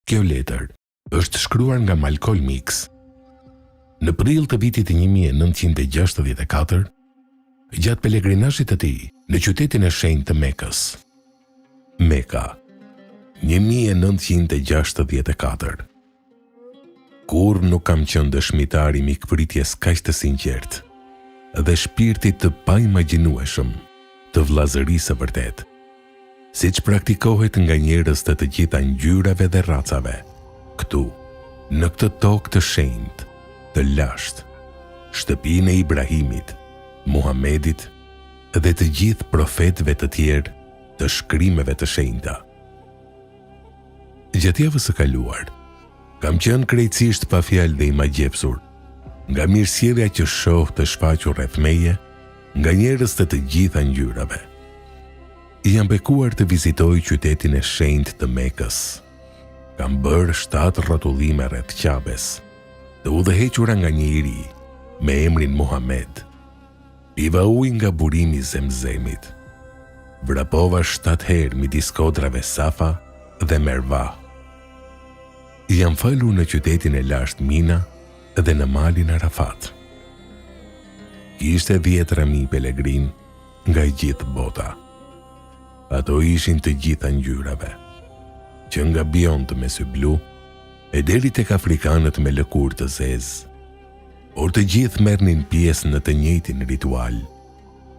Kjo letër është shkruar nga Malcolm X. Në prill të vitit 1964, gjatë pelegrinazhit të tij në qytetin e shenjtë të Mekës. Meka, 1964. Kur nuk kam qenë dëshmitar i mikpritjes kaq të sinqert dhe shpirtit të paimagjinueshëm të vllazërisë së vërtet, siç praktikohet nga njerëz të gjitha ngjyrave dhe racave, këtu, në këtë tokë të shenjtë, të lashtë, shtëpinë e Ibrahimit, Muhamedit dhe të gjithë profetëve të tjerë të shkrimeve të shenjta. Gjatë javës së kaluar, kam qenë krejtësisht pa fjalë dhe i magjepsur, nga mirësjellja që shoh të shfaqur rreth meje, nga njerëz të gjitha ngjyrave. Jam bekuar të vizitoj qytetin e shenjtë të Mekës. Kam bërë 7 rrotullime rreth Qabes, të udhëhequra nga një i ri me emrin Muhammed. Piva ujë nga burimi i Zemzemit. Vrapova 7 herë midis kodrave Safa dhe Merva. Jam falur në qytetin e lashtë Mina dhe në malin Arafat. Kishte 10.000 pelegrin nga i gjithë bota. Ato ishin të gjitha ngjyrave, që nga Beyond me sy blu e deri tek afrikanët me lëkurë të zezë, por të gjithë merrnin pjesë në të njëjtin ritual,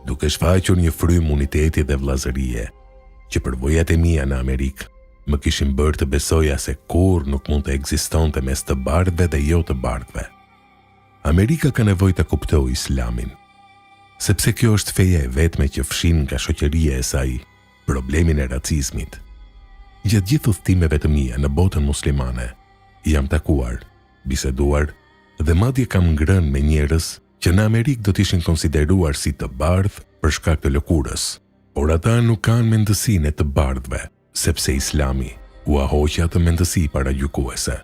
duke shfaqur një frymë uniteti dhe vllazërie, që përvojat e mia në Amerikë më kishin bërë të besoja se kur nuk mund të ekzistonte mes të bardhëve dhe jo të bardhëve. Amerika ka nevojë të kuptojë Islamin, sepse kjo është feja e vetme që fshin nga shoqëria e saj problemin e racizmit. Gjatë gjithë udhëtimeve të mia në botën muslimane, jam takuar, biseduar dhe madje kam ngrënë me njerëz që në Amerikë do të ishin konsideruar si të bardhë për shkak të lëkurës, por ata nuk kanë mendësinë e të bardhëve, sepse Islami u ahoqi atë mendësi paragjykuese.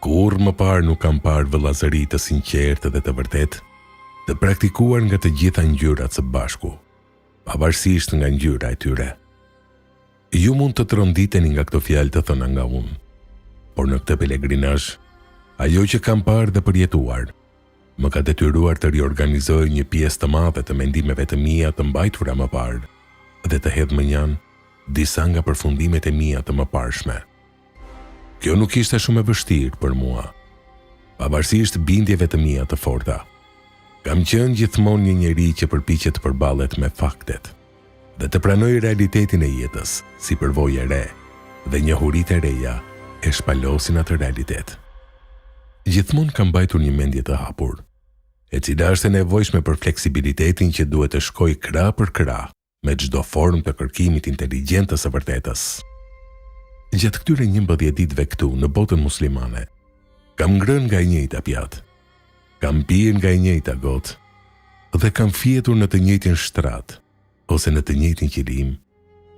Kur më parë nuk kam parë vëllazëri të sinqertë dhe të vërtetë, të praktikuar nga të gjitha ngjyrat së bashku, pavarësisht nga ngjyra e tyre. Ju mund të tronditeni nga këto fjalë të thëna nga unë, por në këtë pelegrinazh, ajo që kam parë dhe përjetuar, më ka detyruar të riorganizoj një pjesë të madhe të mendimeve të mia të mbajtura më parë dhe të hedh më njan disa nga përfundimet e mia të mëparshme. Kjo nuk ishte shumë e vështirë për mua, pavarësisht bindjeve të mia të forta. Kam qenë gjithmonë një njeri që përpiqet të përballet me faktet dhe të pranoj realitetin e jetës si përvojë e re, dhe njohuritë e reja e shpalosin atë realitet. Gjithmonë kam mbajtur një mendje të hapur, e cila është e nevojshme për fleksibilitetin që duhet të shkojë krah për krah me çdo formë të kërkimit inteligjent të së vërtetës. Gjatë këtyre 11 ditëve këtu në botën muslimane, kam ngrënë nga e njëjta pjatë, kam pirë nga e njëjta gotë dhe kam fjetur në të njëjtin shtrat ose në të njëjtin qilim,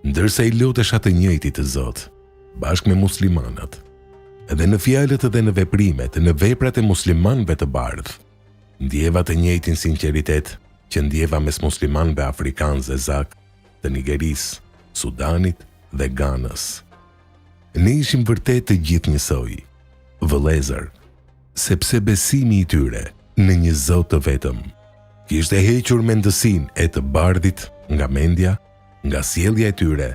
ndërsa i lutesha të njëjtit të Zot, bashkë me muslimanët, edhe në fjalët dhe në veprimet, në veprat e muslimanëve të bardhë, ndjeva të njëjtin sinqeritet që ndjeva mes muslimanëve afrikanë zezak të Nigerisë, Sudanit dhe Ganës. Ne ishim vërtet të gjithë njësoj, vëllezër, sepse besimi i tyre në një Zot të vetëm kishte hequr mendësinë e të bardhit nga mendja, nga sjellja e tyre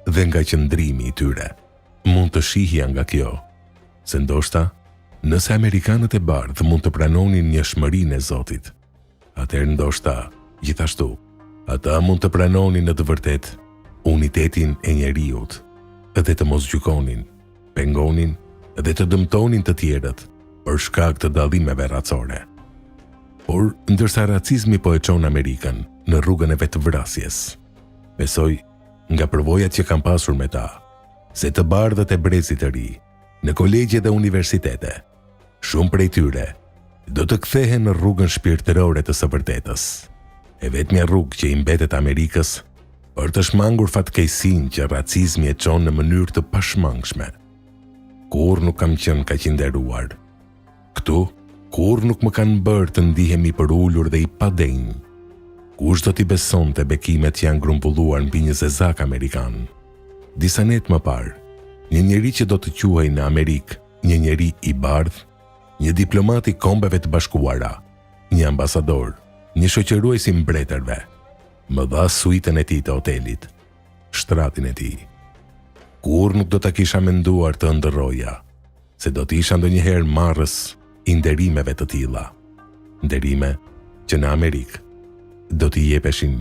dhe nga qëndrimi i tyre. Mund të shihja nga kjo se ndoshta, nëse amerikanët e bardhë mund të pranonin njëshmërinë e Zotit, atëherë ndoshta, gjithashtu, ata mund të pranonin në të vërtet unitetin e njeriut, dhe të mos gjykonin, pengonin dhe të dëmtonin të tjerët për shkak të dallimeve racore. Por, ndërsa racizmi po e çon Amerikën në rrugën e vetvrasjes, besoj, nga përvojat që kam pasur me ta, se të bardhët e brezit të ri, në kolegje dhe universitete, shumë prej tyre do të kthehen në rrugën shpirtërore të së vërtetës, e vetmja rrugë që i mbetet Amerikës për të shmangur fatkeqësinë që racizmi e çon në mënyrë të pashmangshme. Kur nuk kam qenë kaq i nderuar. Këtu, kur nuk më kanë bërë të ndihemi për ulur dhe i padenj. Kush do t'i besonte bekimet që janë grumbulluar mbi një zezak amerikan? Disa net më parë, një njeri që do të quhej në Amerikë një njeri i bardh, një diplomat i Kombeve të Bashkuara, një ambasador, një shoqërues i mbretërve, më dha suitën e tij të hotelit, shtratin e tij. Kur nuk do ta kisha menduar të ndërroja, se do të isha ndonjëherë marrës i nderimeve të tilla, nderime që në Amerikë do t'i jepeshin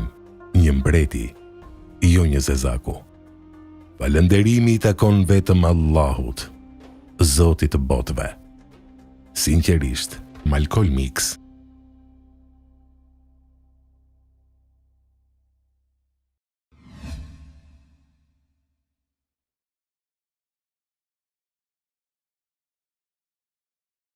një mbreti, jo një zezaku. Falënderimi i takon vetëm Allahut, Zotit të botëve. Sinqerisht, Malcolm X.